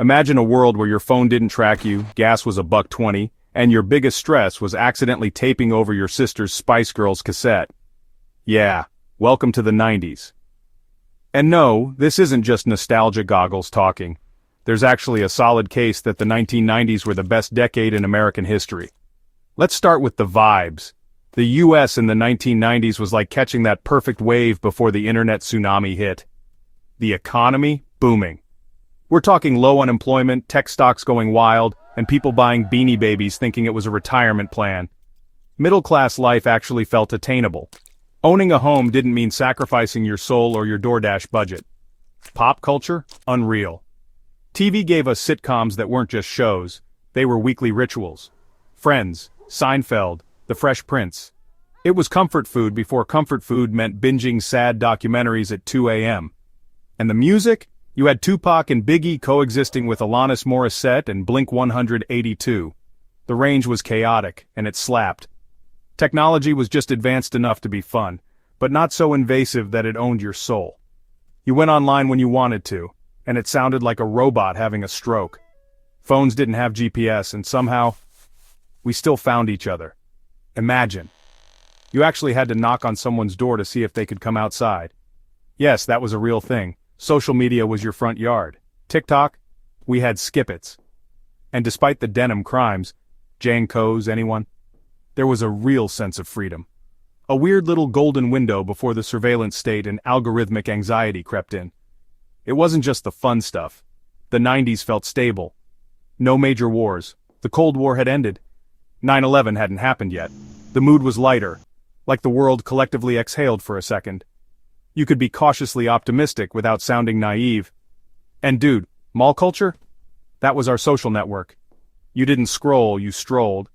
Imagine a world where your phone didn't track you, gas was $1.20, and your biggest stress was accidentally taping over your sister's Spice Girls cassette. Yeah, welcome to the 90s. And no, this isn't just nostalgia goggles talking. There's actually a solid case that the 1990s were the best decade in American history. Let's start with the vibes. The US in the 1990s was like catching that perfect wave before the internet tsunami hit. The economy, booming. We're talking low unemployment, tech stocks going wild, and people buying Beanie Babies thinking it was a retirement plan. Middle-class life actually felt attainable. Owning a home didn't mean sacrificing your soul or your DoorDash budget. Pop culture? Unreal. TV gave us sitcoms that weren't just shows, they were weekly rituals. Friends, Seinfeld, The Fresh Prince. It was comfort food before comfort food meant binging sad documentaries at 2 a.m. And the music? You had Tupac and Biggie coexisting with Alanis Morissette and Blink-182. The range was chaotic, and it slapped. Technology was just advanced enough to be fun, but not so invasive that it owned your soul. You went online when you wanted to, and it sounded like a robot having a stroke. Phones didn't have GPS, and somehow, we still found each other. Imagine. You actually had to knock on someone's door to see if they could come outside. Yes, that was a real thing. Social media was your front yard. TikTok? We had skip-its. And despite the denim crimes, Jane Coes, anyone? There was a real sense of freedom. A weird little golden window before the surveillance state and algorithmic anxiety crept in. It wasn't just the fun stuff. The 90s felt stable. No major wars. The Cold War had ended. 9/11 hadn't happened yet. The mood was lighter, like the world collectively exhaled for a second. You could be cautiously optimistic without sounding naive. And dude, mall culture? That was our social network. You didn't scroll, you strolled.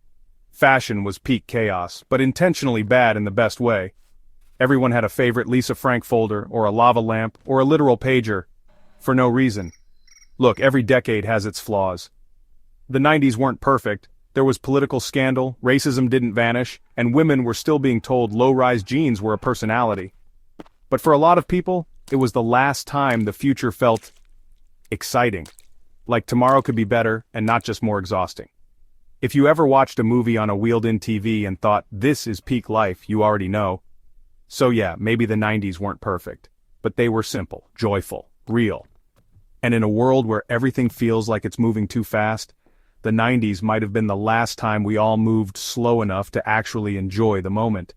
Fashion was peak chaos, but intentionally bad in the best way. Everyone had a favorite Lisa Frank folder, or a lava lamp, or a literal pager. For no reason. Look, every decade has its flaws. The 90s weren't perfect. There was political scandal, racism didn't vanish, and women were still being told low-rise jeans were a personality. But for a lot of people, it was the last time the future felt exciting. Like tomorrow could be better and not just more exhausting. If you ever watched a movie on a wheeled-in TV and thought, this is peak life, you already know. So yeah, maybe the 90s weren't perfect, but they were simple, joyful, real. And in a world where everything feels like it's moving too fast, the 90s might have been the last time we all moved slow enough to actually enjoy the moment.